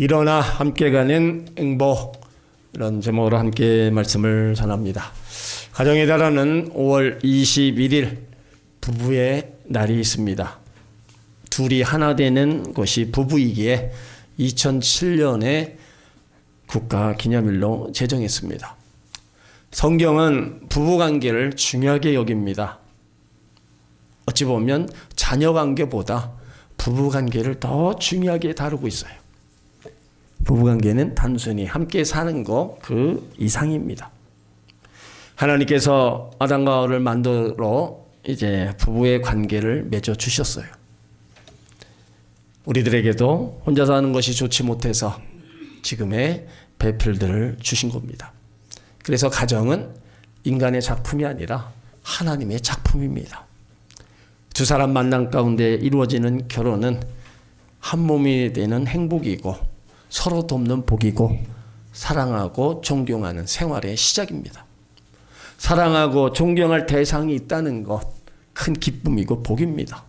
일어나 함께 가는 행복, 이런 제목으로 함께 말씀을 전합니다. 가정의 달에는 5월 21일 부부의 날이 있습니다. 둘이 하나 되는 것이 부부이기에 2007년에 국가기념일로 제정했습니다. 성경은 부부관계를 중요하게 여깁니다. 어찌 보면 자녀관계보다 부부관계를 더 중요하게 다루고 있어요. 부부관계는 단순히 함께 사는 것 그 이상입니다. 하나님께서 아담과 하와를 만들어 이제 부부의 관계를 맺어 주셨어요. 우리들에게도 혼자 사는 것이 좋지 못해서 지금의 배필들을 주신 겁니다. 그래서 가정은 인간의 작품이 아니라 하나님의 작품입니다. 두 사람 만남 가운데 이루어지는 결혼은 한 몸이 되는 행복이고 서로 돕는 복이고 사랑하고 존경하는 생활의 시작입니다. 사랑하고 존경할 대상이 있다는 것, 큰 기쁨이고 복입니다.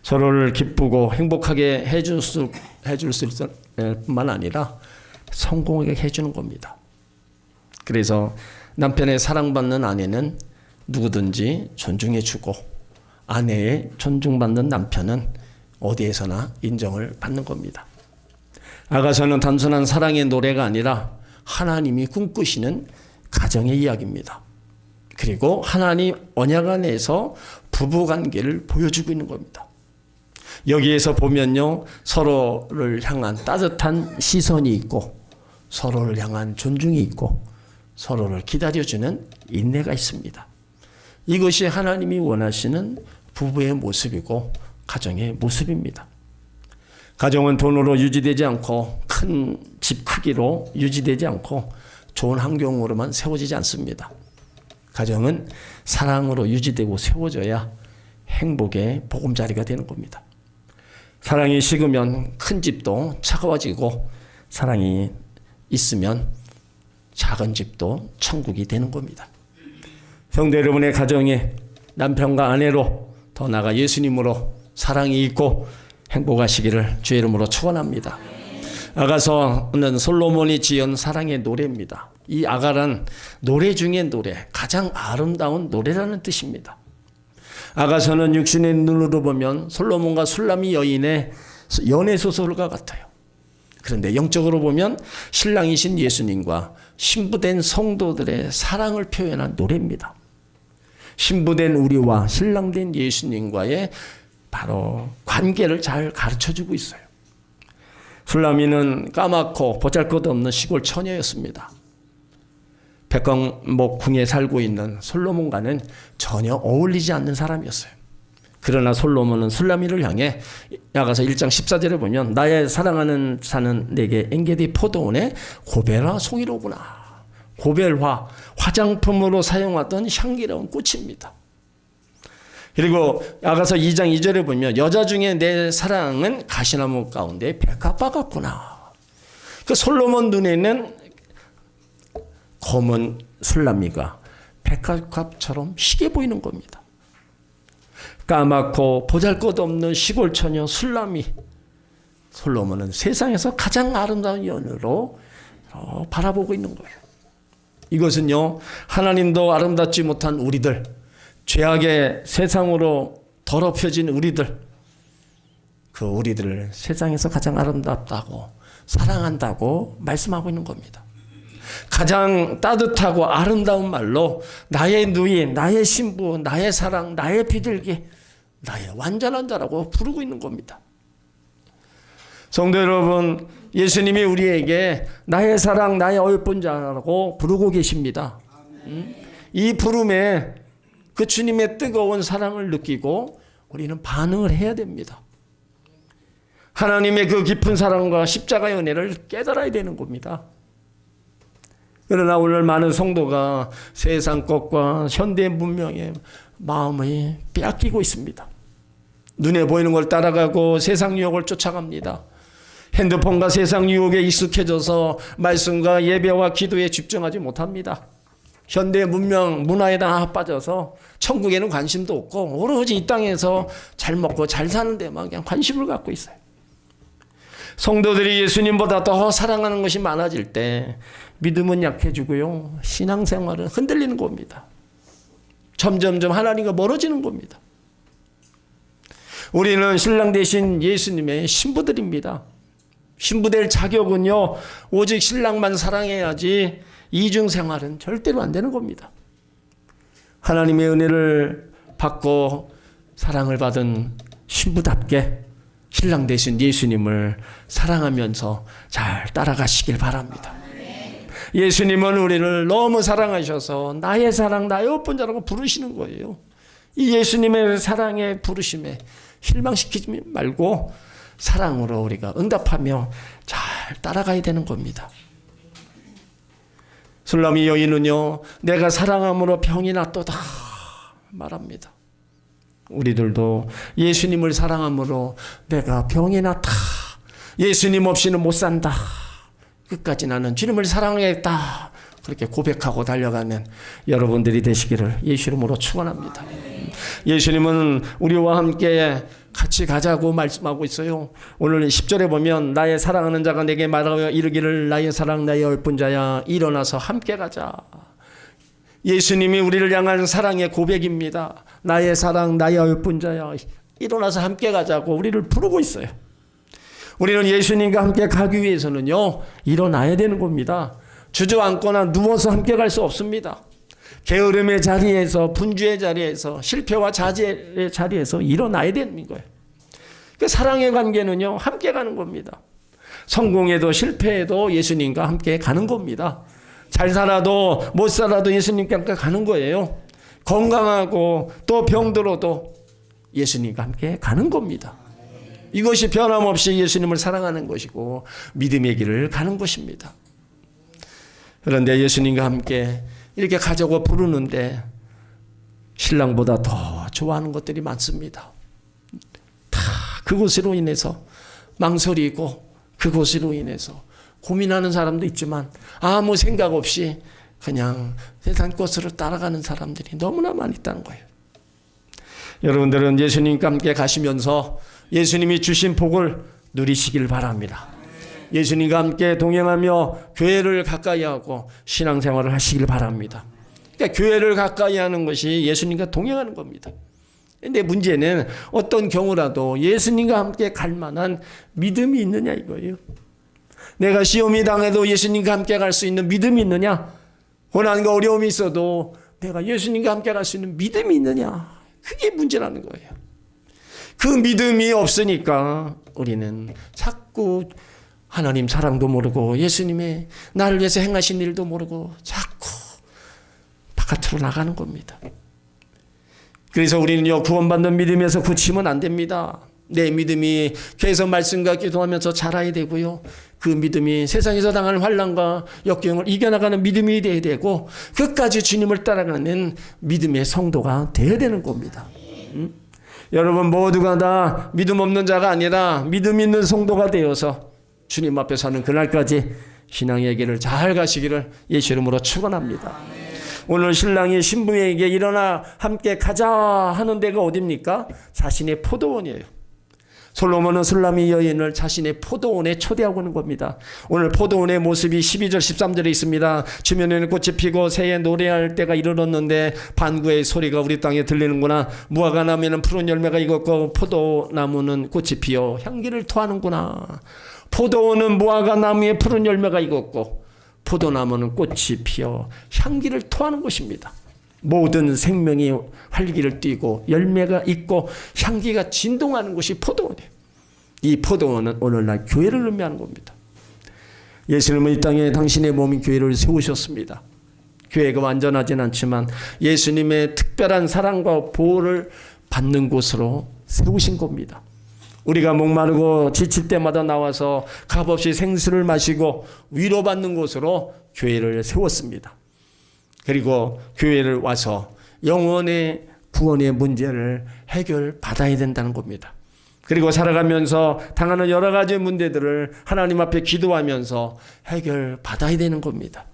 서로를 기쁘고 행복하게 해줄 수 있을 뿐만 아니라 성공하게 해주는 겁니다. 그래서 남편의 사랑받는 아내는 누구든지 존중해주고 아내의 존중받는 남편은 어디에서나 인정을 받는 겁니다. 아가서는 단순한 사랑의 노래가 아니라 하나님이 꿈꾸시는 가정의 이야기입니다. 그리고 하나님 언약 안에서 부부관계를 보여주고 있는 겁니다. 여기에서 보면요, 서로를 향한 따뜻한 시선이 있고 서로를 향한 존중이 있고 서로를 기다려주는 인내가 있습니다. 이것이 하나님이 원하시는 부부의 모습이고 가정의 모습입니다. 가정은 돈으로 유지되지 않고 큰 집 크기로 유지되지 않고 좋은 환경으로만 세워지지 않습니다. 가정은 사랑으로 유지되고 세워져야 행복의 보금자리가 되는 겁니다. 사랑이 식으면 큰 집도 차가워지고 사랑이 있으면 작은 집도 천국이 되는 겁니다. 성도 여러분의 가정에 남편과 아내로 더 나아가 예수님으로 사랑이 있고 행복하시기를 주의 이름으로 축원합니다. 아가서는 솔로몬이 지은 사랑의 노래입니다. 이 아가란 노래 중의 노래, 가장 아름다운 노래라는 뜻입니다. 아가서는 육신의 눈으로 보면 솔로몬과 술람이 여인의 연애 소설과 같아요. 그런데 영적으로 보면 신랑이신 예수님과 신부된 성도들의 사랑을 표현한 노래입니다. 신부된 우리와 신랑된 예수님과의 바로 관계를 잘 가르쳐주고 있어요. 술라미는 까맣고 보잘것없는 시골 처녀였습니다. 백광목궁에 살고 있는 솔로몬과는 전혀 어울리지 않는 사람이었어요. 그러나 솔로몬은 술라미를 향해 야가서 1장 14절에 보면 나의 사랑하는 자는 내게 엔게디 포도원의 고벨화 송이로구나. 고벨화, 화장품으로 사용하던 향기로운 꽃입니다. 그리고 야가서 2장 2절에 보면 여자 중에 내 사랑은 가시나무 가운데 백합화 같구나. 그 솔로몬 눈에는 검은 술라미가 백합처럼 희게 보이는 겁니다. 까맣고 보잘것없는 시골 처녀 술라미, 솔로몬은 세상에서 가장 아름다운 연으로 바라보고 있는 거예요. 이것은요, 하나님도 아름답지 못한 우리들, 죄악의 세상으로 더럽혀진 우리들, 그 우리들을 세상에서 가장 아름답다고 사랑한다고 말씀하고 있는 겁니다. 가장 따뜻하고 아름다운 말로 나의 누이, 나의 신부, 나의 사랑, 나의 비둘기, 나의 완전한 자라고 부르고 있는 겁니다. 성도 여러분, 예수님이 우리에게 나의 사랑, 나의 어여쁜 자라고 부르고 계십니다. 이 부름에 그 주님의 뜨거운 사랑을 느끼고 우리는 반응을 해야 됩니다. 하나님의 그 깊은 사랑과 십자가의 은혜를 깨달아야 되는 겁니다. 그러나 오늘 많은 성도가 세상 것과 현대 문명의 마음을 빼앗기고 있습니다. 눈에 보이는 걸 따라가고 세상 유혹을 쫓아갑니다. 핸드폰과 세상 유혹에 익숙해져서 말씀과 예배와 기도에 집중하지 못합니다. 현대 문명 문화에 다 빠져서 천국에는 관심도 없고 오로지 이 땅에서 잘 먹고 잘 사는 데만 그냥 관심을 갖고 있어요. 성도들이 예수님보다 더 사랑하는 것이 많아질 때 믿음은 약해지고요. 신앙생활은 흔들리는 겁니다. 점점점 하나님과 멀어지는 겁니다. 우리는 신랑 대신 예수님의 신부들입니다. 신부될 자격은요, 오직 신랑만 사랑해야지 이중생활은 절대로 안 되는 겁니다. 하나님의 은혜를 받고 사랑을 받은 신부답게 신랑 대신 예수님을 사랑하면서 잘 따라가시길 바랍니다. 예수님은 우리를 너무 사랑하셔서 나의 사랑, 나의 옷본자라고 부르시는 거예요. 이 예수님의 사랑의 부르심에 실망시키지 말고 사랑으로 우리가 응답하며 잘 따라가야 되는 겁니다. 술라미 여인은요, 내가 사랑함으로 병이 낫도다 말합니다. 우리들도 예수님을 사랑함으로 내가 병이 낫다, 예수님 없이는 못 산다, 끝까지 나는 주님을 사랑하겠다, 그렇게 고백하고 달려가는 여러분들이 되시기를 예수 이름으로 축원합니다. 예수님은 우리와 함께 같이 가자고 말씀하고 있어요. 오늘 10절에 보면 나의 사랑하는 자가 내게 말하여 이르기를 나의 사랑 나의 얼뿐 자야 일어나서 함께 가자. 예수님이 우리를 향한 사랑의 고백입니다. 나의 사랑 나의 얼뿐 자야 일어나서 함께 가자고 우리를 부르고 있어요. 우리는 예수님과 함께 가기 위해서는요, 일어나야 되는 겁니다. 주저앉거나 누워서 함께 갈 수 없습니다. 게으름의 자리에서, 분주의 자리에서, 실패와 자제의 자리에서 일어나야 되는 거예요. 그 사랑의 관계는요, 함께 가는 겁니다. 성공해도 실패해도 예수님과 함께 가는 겁니다. 잘 살아도 못 살아도 예수님과 함께 가는 거예요. 건강하고 또 병들어도 예수님과 함께 가는 겁니다. 이것이 변함없이 예수님을 사랑하는 것이고 믿음의 길을 가는 것입니다. 그런데 예수님과 함께 이렇게 가자고 부르는데 신랑보다 더 좋아하는 것들이 많습니다. 다 그것으로 인해서 망설이고 그것으로 인해서 고민하는 사람도 있지만 아무 생각 없이 그냥 세상 것으로 따라가는 사람들이 너무나 많이 있다는 거예요. 여러분들은 예수님과 함께 가시면서 예수님이 주신 복을 누리시길 바랍니다. 예수님과 함께 동행하며 교회를 가까이 하고 신앙생활을 하시길 바랍니다. 그러니까 교회를 가까이 하는 것이 예수님과 동행하는 겁니다. 그런데 문제는 어떤 경우라도 예수님과 함께 갈 만한 믿음이 있느냐 이거예요. 내가 시험이 당해도 예수님과 함께 갈 수 있는 믿음이 있느냐? 고난과 어려움이 있어도 내가 예수님과 함께 갈 수 있는 믿음이 있느냐? 그게 문제라는 거예요. 그 믿음이 없으니까 우리는 자꾸 하나님 사랑도 모르고 예수님의 나를 위해서 행하신 일도 모르고 자꾸 바깥으로 나가는 겁니다. 그래서 우리는요, 구원받는 믿음에서 그치면 안 됩니다. 내 믿음이 계속 말씀과 기도하면서 자라야 되고요. 그 믿음이 세상에서 당하는 환난과 역경을 이겨나가는 믿음이 되어야 되고 끝까지 주님을 따라가는 믿음의 성도가 되어야 되는 겁니다. 여러분 모두가 다 믿음 없는 자가 아니라 믿음 있는 성도가 되어서 주님 앞에 사는 그날까지 신앙의 길을 잘 가시기를 예수 이름으로 축원합니다. 오늘 신랑이 신부에게 일어나 함께 가자 하는 데가 어디입니까? 자신의 포도원이에요. 솔로몬은 술라미 여인을 자신의 포도원에 초대하고 있는 겁니다. 오늘 포도원의 모습이 12절 13절에 있습니다. 주변에는 꽃이 피고 새에 노래할 때가 이르렀는데 반구의 소리가 우리 땅에 들리는구나. 무화과 나무에는 푸른 열매가 익었고 포도나무는 꽃이 피어 향기를 토하는구나. 포도원은 무화과 나무에 푸른 열매가 익었고 포도나무는 꽃이 피어 향기를 토하는 것입니다. 모든 생명이 활기를 띠고 열매가 있고 향기가 진동하는 것이 포도원이에요. 이 포도원은 오늘날 교회를 의미하는 겁니다. 예수님은 이 땅에 당신의 몸인 교회를 세우셨습니다. 교회가 완전하진 않지만 예수님의 특별한 사랑과 보호를 받는 곳으로 세우신 겁니다. 우리가 목마르고 지칠 때마다 나와서 값없이 생수를 마시고 위로받는 곳으로 교회를 세웠습니다. 그리고 교회를 와서 영혼의 구원의 문제를 해결받아야 된다는 겁니다. 그리고 살아가면서 당하는 여러 가지 문제들을 하나님 앞에 기도하면서 해결받아야 되는 겁니다.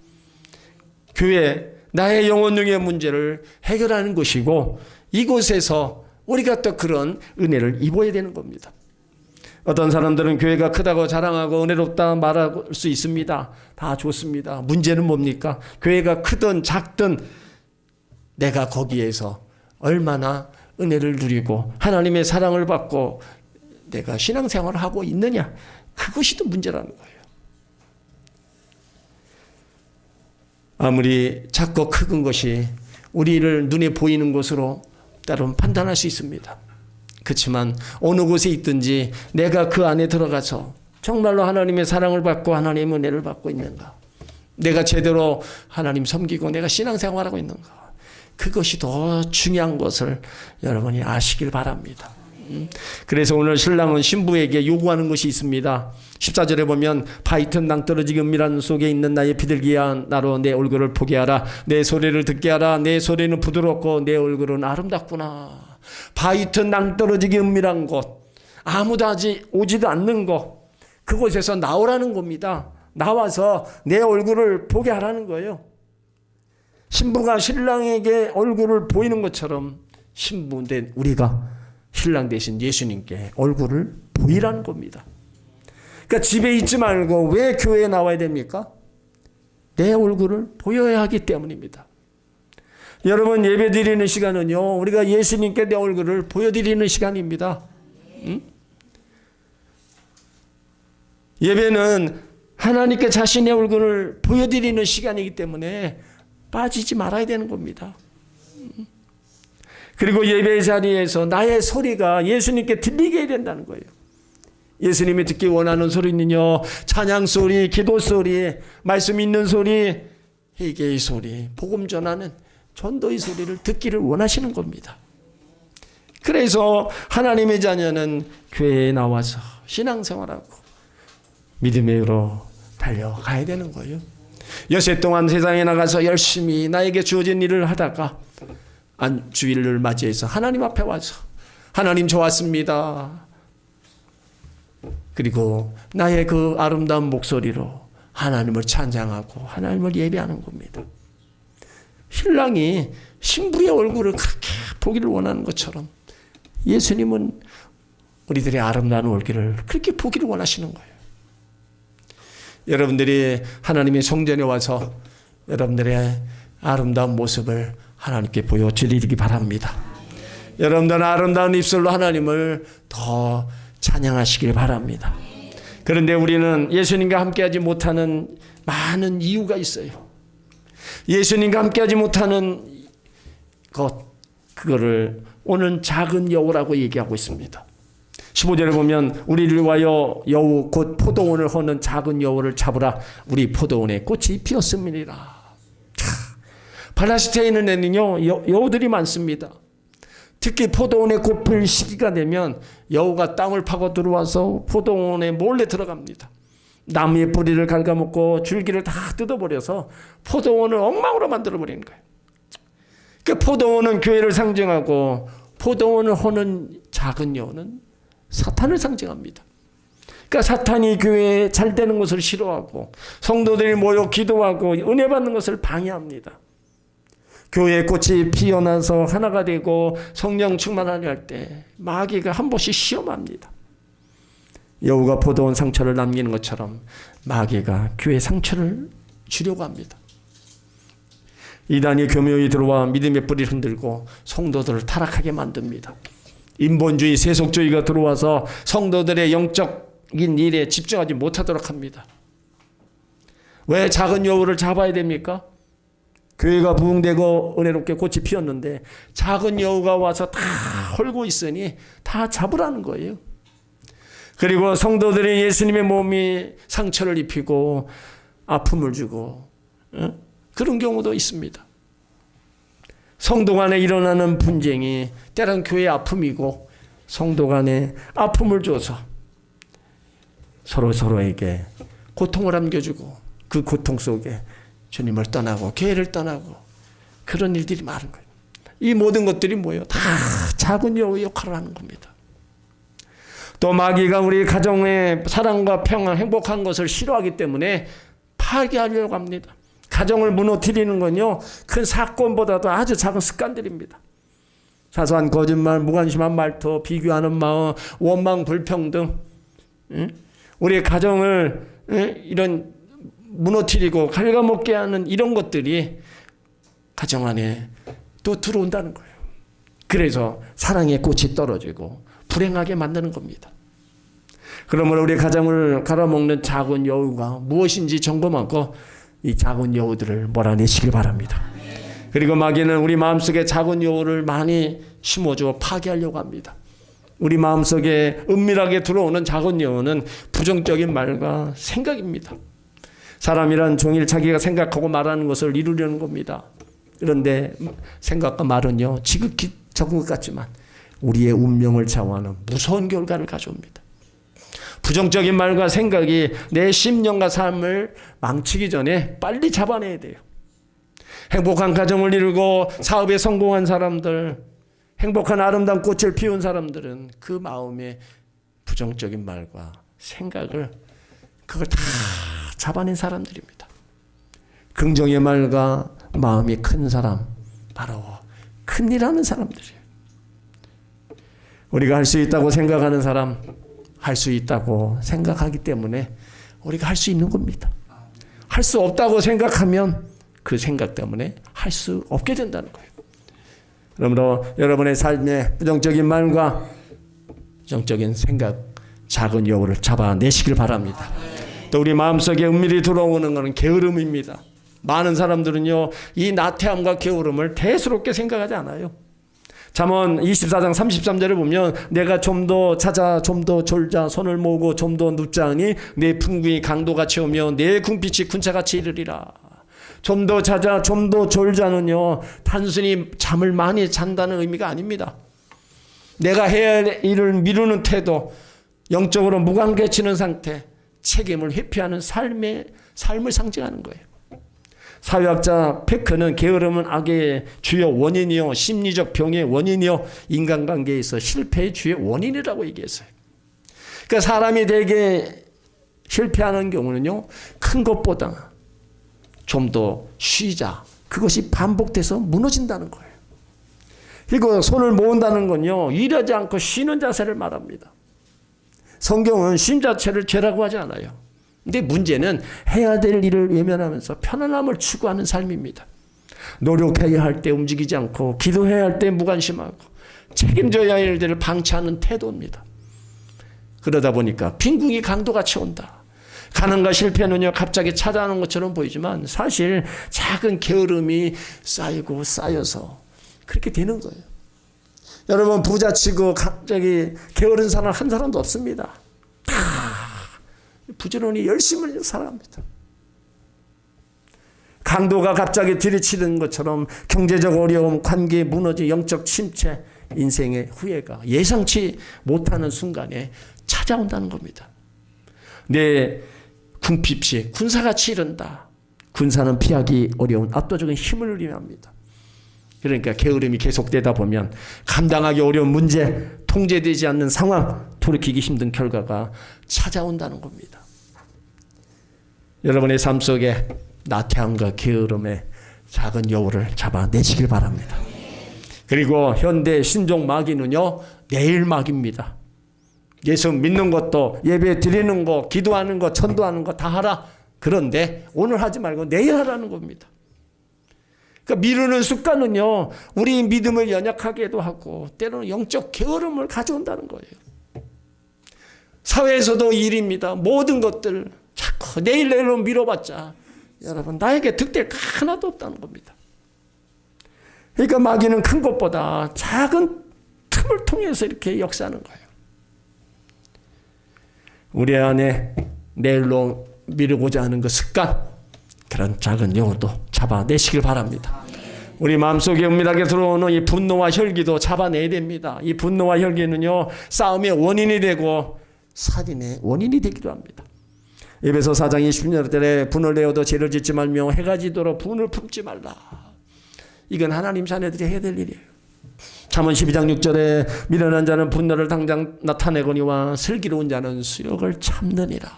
교회, 나의 영혼의 문제를 해결하는 것이고 이곳에서 우리가 또 그런 은혜를 입어야 되는 겁니다. 어떤 사람들은 교회가 크다고 자랑하고 은혜롭다 말할 수 있습니다. 다 좋습니다. 문제는 뭡니까? 교회가 크든 작든 내가 거기에서 얼마나 은혜를 누리고 하나님의 사랑을 받고 내가 신앙생활을 하고 있느냐, 그것이 더 문제라는 거예요. 아무리 작고 큰 것이 우리를 눈에 보이는 것으로 때로는 판단할 수 있습니다. 그렇지만 어느 곳에 있든지 내가 그 안에 들어가서 정말로 하나님의 사랑을 받고 하나님의 은혜를 받고 있는가, 내가 제대로 하나님 섬기고 내가 신앙생활하고 있는가, 그것이 더 중요한 것을 여러분이 아시길 바랍니다. 그래서 오늘 신랑은 신부에게 요구하는 것이 있습니다. 14절에 보면 바위튼 낭떠러지기 은밀한 속에 있는 나의 비둘기야, 나로 내 얼굴을 보게 하라. 내 소리를 듣게 하라. 내 소리는 부드럽고 내 얼굴은 아름답구나. 바위튼 낭떠러지기 은밀한 곳, 아무도 오지도 않는 곳, 그곳에서 나오라는 겁니다. 나와서 내 얼굴을 보게 하라는 거예요. 신부가 신랑에게 얼굴을 보이는 것처럼 신부된 우리가 신랑 대신 예수님께 얼굴을 보이라는 겁니다. 그러니까 집에 있지 말고 왜 교회에 나와야 됩니까? 내 얼굴을 보여야 하기 때문입니다. 여러분, 예배 드리는 시간은요, 우리가 예수님께 내 얼굴을 보여드리는 시간입니다. 예배는 하나님께 자신의 얼굴을 보여드리는 시간이기 때문에 빠지지 말아야 되는 겁니다. 그리고 예배 자리에서 나의 소리가 예수님께 들리게 해야 된다는 거예요. 예수님이 듣기 원하는 소리는요, 찬양 소리, 기도 소리, 말씀 있는 소리, 회개의 소리, 복음 전하는 전도의 소리를 듣기를 원하시는 겁니다. 그래서 하나님의 자녀는 교회에 나와서 신앙생활하고 믿음의 으로 달려가야 되는 거예요. 여세 동안 세상에 나가서 열심히 나에게 주어진 일을 하다가 주일을 맞이해서 하나님 앞에 와서 하나님 좋았습니다. 그리고 나의 그 아름다운 목소리로 하나님을 찬양하고 하나님을 예배하는 겁니다. 신랑이 신부의 얼굴을 그렇게 보기를 원하는 것처럼 예수님은 우리들의 아름다운 얼굴을 그렇게 보기를 원하시는 거예요. 여러분들이 하나님의 성전에 와서 여러분들의 아름다운 모습을 하나님께 보여드리기 바랍니다. 여러분들은 아름다운 입술로 하나님을 더 찬양하시길 바랍니다. 그런데 우리는 예수님과 함께하지 못하는 많은 이유가 있어요. 예수님과 함께하지 못하는 그거를 오늘 작은 여우라고 얘기하고 있습니다. 15절에 보면 우리를 위하여 여우 곧 포도원을 허는 작은 여우를 잡으라. 우리 포도원에 꽃이 피었음이니라. 발라시트에 있는 데는요, 여우들이 많습니다. 특히 포도원에 꽃 필 시기가 되면 여우가 땅을 파고 들어와서 포도원에 몰래 들어갑니다. 나무의 뿌리를 갉아먹고 줄기를 다 뜯어버려서 포도원을 엉망으로 만들어버리는 거예요. 그 포도원은 교회를 상징하고 포도원을 허는 작은 여우는 사탄을 상징합니다. 그러니까 사탄이 교회에 잘 되는 것을 싫어하고 성도들이 모여 기도하고 은혜 받는 것을 방해합니다. 교회에 꽃이 피어나서 하나가 되고 성령 충만하려 할 때 마귀가 한 번씩 시험합니다. 여우가 포도원 상처를 남기는 것처럼 마귀가 교회 상처를 주려고 합니다. 이단이 교묘히 들어와 믿음의 뿌리를 흔들고 성도들을 타락하게 만듭니다. 인본주의, 세속주의가 들어와서 성도들의 영적인 일에 집중하지 못하도록 합니다. 왜 작은 여우를 잡아야 됩니까? 교회가 부흥되고 은혜롭게 꽃이 피었는데 작은 여우가 와서 다 헐고 있으니 다 잡으라는 거예요. 그리고 성도들이 예수님의 몸이 상처를 입히고 아픔을 주고 그런 경우도 있습니다. 성도 간에 일어나는 분쟁이 때론 교회의 아픔이고 성도 간에 아픔을 줘서 서로에게 고통을 안겨주고 그 고통 속에 주님을 떠나고 교회를 떠나고 그런 일들이 많은 거예요. 이 모든 것들이 뭐예요? 다 작은 여우 역할을 하는 겁니다. 또 마귀가 우리 가정의 사랑과 평안, 행복한 것을 싫어하기 때문에 파괴하려고 합니다. 가정을 무너뜨리는 건요, 큰 사건보다도 아주 작은 습관들입니다. 사소한 거짓말, 무관심한 말투, 비교하는 마음, 원망, 불평등, 우리의 가정을 이런 무너뜨리고 갉아먹게 하는 이런 것들이 가정 안에 또 들어온다는 거예요. 그래서 사랑의 꽃이 떨어지고 불행하게 만드는 겁니다. 그러므로 우리 가정을 갈아먹는 작은 여우가 무엇인지 점검하고 이 작은 여우들을 몰아내시길 바랍니다. 그리고 마귀는 우리 마음속에 작은 여우를 많이 심어주어 파괴하려고 합니다. 우리 마음속에 은밀하게 들어오는 작은 여우는 부정적인 말과 생각입니다. 사람이란 종일 자기가 생각하고 말하는 것을 이루려는 겁니다. 그런데 생각과 말은요, 지극히 적은 것 같지만 우리의 운명을 좌우하는 무서운 결과를 가져옵니다. 부정적인 말과 생각이 내 심령과 삶을 망치기 전에 빨리 잡아내야 돼요. 행복한 가정을 이루고 사업에 성공한 사람들, 행복한 아름다운 꽃을 피운 사람들은 그 마음에 부정적인 말과 생각을 그걸 다 잡아낸 사람들입니다. 긍정의 말과 마음이 큰 사람, 바로 큰일 하는 사람들이에요. 우리가 할 수 있다고 생각하는 사람, 할 수 있다고 생각하기 때문에 우리가 할 수 있는 겁니다. 할 수 없다고 생각하면 그 생각 때문에 할 수 없게 된다는 거예요. 그러므로 여러분의 삶에 부정적인 말과 부정적인 생각, 작은 여우를 잡아내시길 바랍니다. 또 우리 마음속에 은밀히 들어오는 것은 게으름입니다. 많은 사람들은요, 이 나태함과 게으름을 대수롭게 생각하지 않아요. 잠언 24장 33절을 보면 내가 좀 더 찾아 좀 더 졸자 손을 모으고 좀 더 눕자니 내 풍궁이 강도같이 오며 내 궁빛이 군차같이 이르리라. 좀 더 찾아 좀 더 졸자는요, 단순히 잠을 많이 잔다는 의미가 아닙니다. 내가 해야 할 일을 미루는 태도, 영적으로 무관계치는 상태, 책임을 회피하는 삶을 상징하는 거예요. 사회학자 페크는 게으름은 악의 주요 원인이요, 심리적 병의 원인이요, 인간관계에서 실패의 주요 원인이라고 얘기했어요. 그러니까 사람이 되게 실패하는 경우는요, 큰 것보다 좀 더 쉬자, 그것이 반복돼서 무너진다는 거예요. 그리고 손을 모은다는 건요, 일하지 않고 쉬는 자세를 말합니다. 성경은 쉼 자체를 죄라고 하지 않아요. 근데 문제는 해야 될 일을 외면하면서 편안함을 추구하는 삶입니다. 노력해야 할 때 움직이지 않고 기도해야 할 때 무관심하고 책임져야 할 일들을 방치하는 태도입니다. 그러다 보니까 빈궁이 강도같이 온다. 가난과 실패는요, 갑자기 찾아오는 것처럼 보이지만 사실 작은 게으름이 쌓이고 쌓여서 그렇게 되는 거예요. 여러분, 부자치고 갑자기 게으른 사람 한 사람도 없습니다. 다 부지런히 열심히 살아갑니다. 강도가 갑자기 들이치는 것처럼 경제적 어려움, 관계 무너짐, 영적 침체, 인생의 후회가 예상치 못하는 순간에 찾아온다는 겁니다. 내 궁핍이 군사같이 이른다. 군사는 피하기 어려운 압도적인 힘을 의미합니다. 그러니까 게으름이 계속되다 보면 감당하기 어려운 문제, 통제되지 않는 상황, 돌이키기 힘든 결과가 찾아온다는 겁니다. 여러분의 삶 속에 나태함과 게으름의 작은 여우를 잡아내시길 바랍니다. 그리고 현대 신종 마귀는요, 내일 마귀입니다. 예수 믿는 것도, 예배 드리는 거, 기도하는 거, 전도하는 거 다 하라. 그런데 오늘 하지 말고 내일 하라는 겁니다. 그러니까 미루는 습관은요, 우리 믿음을 연약하게도 하고 때로는 영적 게으름을 가져온다는 거예요. 사회에서도 일입니다. 모든 것들 자꾸 내일로 미뤄봤자 여러분, 나에게 득될 거 하나도 없다는 겁니다. 그러니까 마귀는 큰 것보다 작은 틈을 통해서 이렇게 역사하는 거예요. 우리 안에 내일로 미루고자 하는 그 습관, 그런 작은 여우도 잡아내시길 바랍니다. 우리 마음속에 은밀하게 들어오는 이 분노와 혈기도 잡아내야 됩니다. 이 분노와 혈기는요, 싸움의 원인이 되고 살인의 원인이 되기도 합니다. 에베소 4장 20절에 분을 내어도 죄를 짓지 말며 해가 지도록 분을 품지 말라. 이건 하나님 자녀들이 해야 될 일이에요. 잠언 12장 6절에 미련한 자는 분노를 당장 나타내거니와 슬기로운 자는 수욕을 참느니라.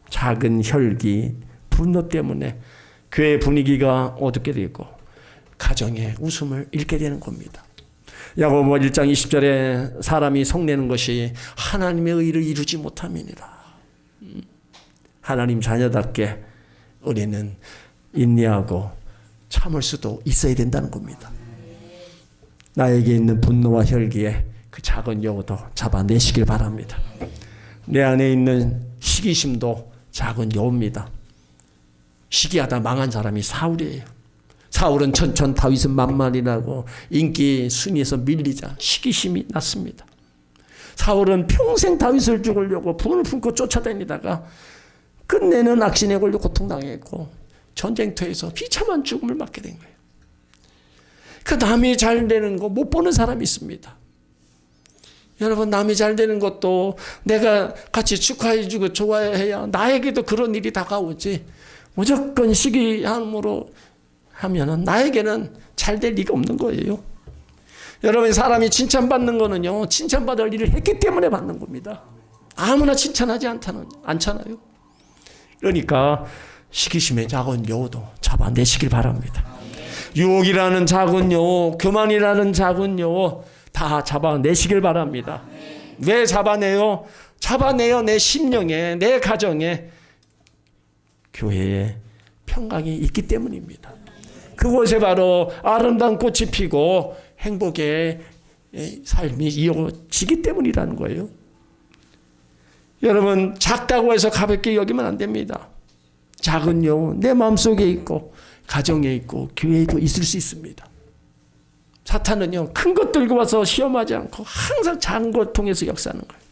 작은 혈기, 분노 때문에 교회 분위기가 어둡게 되고 가정의 웃음을 잃게 되는 겁니다. 야고보 1장 20절에 사람이 성내는 것이 하나님의 의를 이루지 못함이니라. 하나님 자녀답게 우리는 인내하고 참을 수도 있어야 된다는 겁니다. 나에게 있는 분노와 혈기에 그 작은 여우도 잡아내시길 바랍니다. 내 안에 있는 시기심도 작은 여우입니다. 시기하다 망한 사람이 사울이에요. 사울은 천천, 다윗은 만만이라고 인기 순위에서 밀리자 시기심이 났습니다. 사울은 평생 다윗을 죽이려고 불을 품고 쫓아다니다가 끝내는 악신에 걸려 고통당했고 전쟁터에서 비참한 죽음을 맞게 된 거예요. 그 남이 잘 되는 거 못 보는 사람이 있습니다. 여러분, 남이 잘 되는 것도 내가 같이 축하해주고 좋아해야 나에게도 그런 일이 다가오지, 무조건 시기함으로 하면은 나에게는 잘 될 리가 없는 거예요. 여러분, 사람이 칭찬받는 거는요, 칭찬받을 일을 했기 때문에 받는 겁니다. 아무나 칭찬하지 않잖아요. 그러니까 시기심의 작은 여우도 잡아내시길 바랍니다. 유혹이라는 작은 여우, 교만이라는 작은 여우 다 잡아내시길 바랍니다. 왜 잡아내요? 잡아내요. 내 심령에, 내 가정에, 교회에 평강이 있기 때문입니다. 그곳에 바로 아름다운 꽃이 피고 행복의 삶이 이어지기 때문이라는 거예요. 여러분, 작다고 해서 가볍게 여기면 안 됩니다. 작은 여우 내 마음속에 있고 가정에 있고 교회에도 있을 수 있습니다. 사탄은요, 큰 것 들고 와서 시험하지 않고 항상 작은 것 통해서 역사하는 거예요.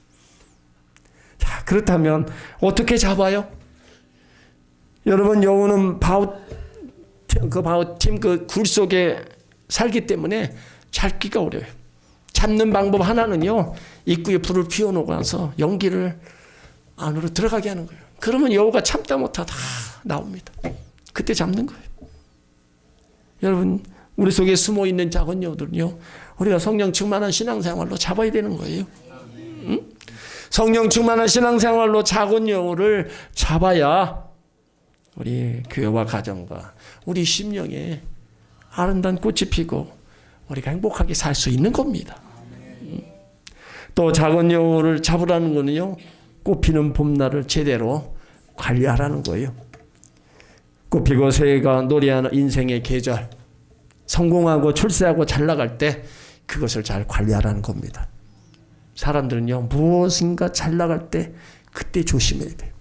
자, 그렇다면 어떻게 잡아요? 여러분, 여우는 바우팀 그 굴 속에 살기 때문에 잡기가 어려워요. 잡는 방법 하나는요, 입구에 불을 피워놓고 나서 연기를 안으로 들어가게 하는 거예요. 그러면 여우가 참다 못하다 나옵니다. 그때 잡는 거예요. 여러분, 우리 속에 숨어있는 작은 여우들은요, 우리가 성령 충만한 신앙생활로 잡아야 되는 거예요. 응? 성령 충만한 신앙생활로 작은 여우를 잡아야 우리 교회와 가정과 우리 심령에 아름다운 꽃이 피고 우리가 행복하게 살 수 있는 겁니다. 또 작은 여우를 잡으라는 거는요, 꽃피는 봄날을 제대로 관리하라는 거예요. 꽃피고 새가 노래하는 인생의 계절, 성공하고 출세하고 잘 나갈 때 그것을 잘 관리하라는 겁니다. 사람들은요, 무엇인가 잘 나갈 때 그때 조심해야 돼요.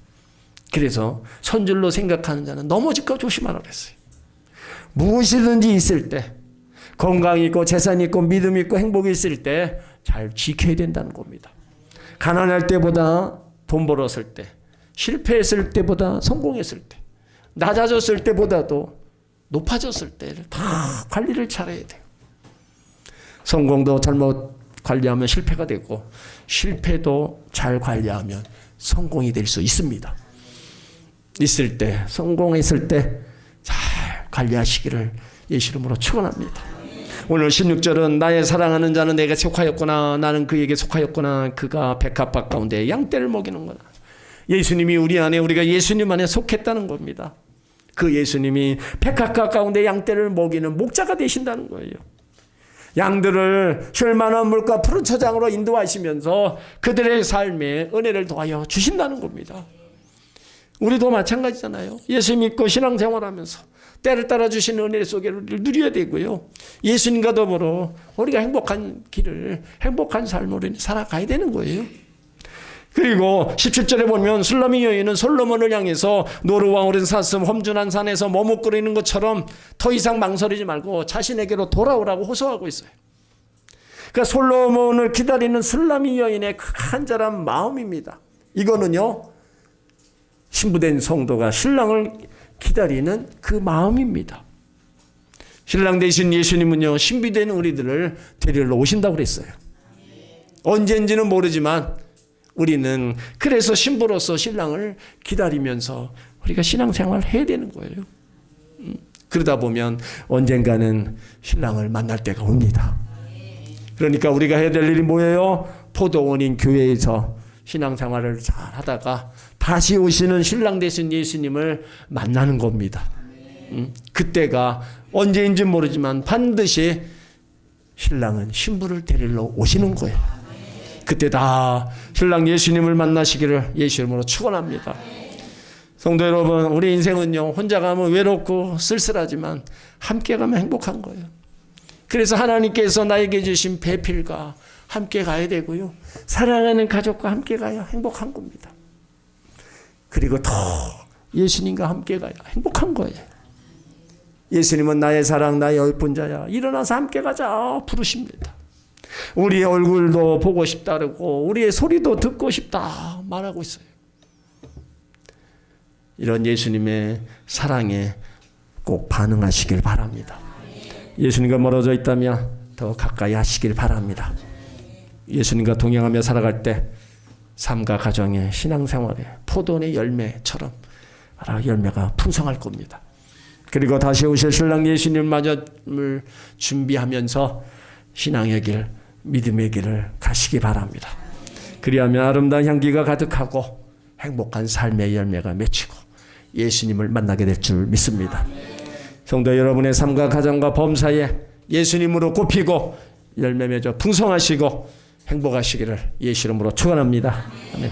그래서 선줄로 생각하는 자는 넘어질까 조심하라고 했어요. 무엇이든지 있을 때, 건강 있고 재산 있고 믿음 있고 행복이 있을 때 잘 지켜야 된다는 겁니다. 가난할 때보다 돈 벌었을 때, 실패했을 때보다 성공했을 때, 낮아졌을 때보다도 높아졌을 때를 다 관리를 잘해야 돼요. 성공도 잘못 관리하면 실패가 되고, 실패도 잘 관리하면 성공이 될 수 있습니다. 있을 때, 성공했을 때 잘 관리하시기를 예수 이름으로 축원합니다. 오늘 16절은 나의 사랑하는 자는 내게 속하였구나, 나는 그에게 속하였구나, 그가 백합밭 가운데 양떼를 먹이는구나. 예수님이 우리 안에, 우리가 예수님 안에 속했다는 겁니다. 그 예수님이 백합밭 가운데 양떼를 먹이는 목자가 되신다는 거예요. 양들을 쉴만한 물과 푸른 초장으로 인도하시면서 그들의 삶에 은혜를 더하여 주신다는 겁니다. 우리도 마찬가지잖아요. 예수 믿고 신앙생활하면서 때를 따라 주시는 은혜 속에 누려야 되고요. 예수님과 더불어 우리가 행복한 길을, 행복한 삶으로 살아가야 되는 거예요. 그리고 17절에 보면 술라미 여인은 솔로몬을 향해서 노루와 오랜 사슴 험준한 산에서 머뭇거리는 것처럼 더 이상 망설이지 말고 자신에게로 돌아오라고 호소하고 있어요. 그러니까 솔로몬을 기다리는 술라미 여인의 그 간절한 마음입니다. 이거는요, 신부된 성도가 신랑을 기다리는 그 마음입니다. 신랑 되신 예수님은요, 신비된 우리들을 데리러 오신다고 그랬어요. 언젠지는 모르지만 우리는 그래서 신부로서 신랑을 기다리면서 우리가 신앙생활을 해야 되는 거예요. 그러다 보면 언젠가는 신랑을 만날 때가 옵니다. 그러니까 우리가 해야 될 일이 뭐예요? 포도원인 교회에서 신앙생활을 잘 하다가 다시 오시는 신랑 되신 예수님을 만나는 겁니다. 그때가 언제인지 모르지만 반드시 신랑은 신부를 데리러 오시는 거예요. 그때 다 신랑 예수님을 만나시기를 예수 이름으로 축원합니다. 성도 여러분, 우리 인생은요, 혼자 가면 외롭고 쓸쓸하지만 함께 가면 행복한 거예요. 그래서 하나님께서 나에게 주신 배필과 함께 가야 되고요, 사랑하는 가족과 함께 가야 행복한 겁니다. 그리고 더 예수님과 함께 가야 행복한 거예요. 예수님은 나의 사랑, 나의 예쁜 자야, 일어나서 함께 가자 부르십니다. 우리의 얼굴도 보고 싶다 그러고 우리의 소리도 듣고 싶다 말하고 있어요. 이런 예수님의 사랑에 꼭 반응하시길 바랍니다. 예수님과 멀어져 있다면 더 가까이 하시길 바랍니다. 예수님과 동행하며 살아갈 때 삶과 가정의 신앙생활에 포도원의 열매처럼 열매가 풍성할 겁니다. 그리고 다시 오실 신랑 예수님마저를 준비하면서 신앙의 길, 믿음의 길을 가시기 바랍니다. 그리하면 아름다운 향기가 가득하고 행복한 삶의 열매가 맺히고 예수님을 만나게 될 줄 믿습니다. 성도 여러분의 삶과 가정과 범사에 예수님으로 꼽히고 열매 맺어 풍성하시고 행복하시기를 예수 이름으로 축원합니다. 아멘.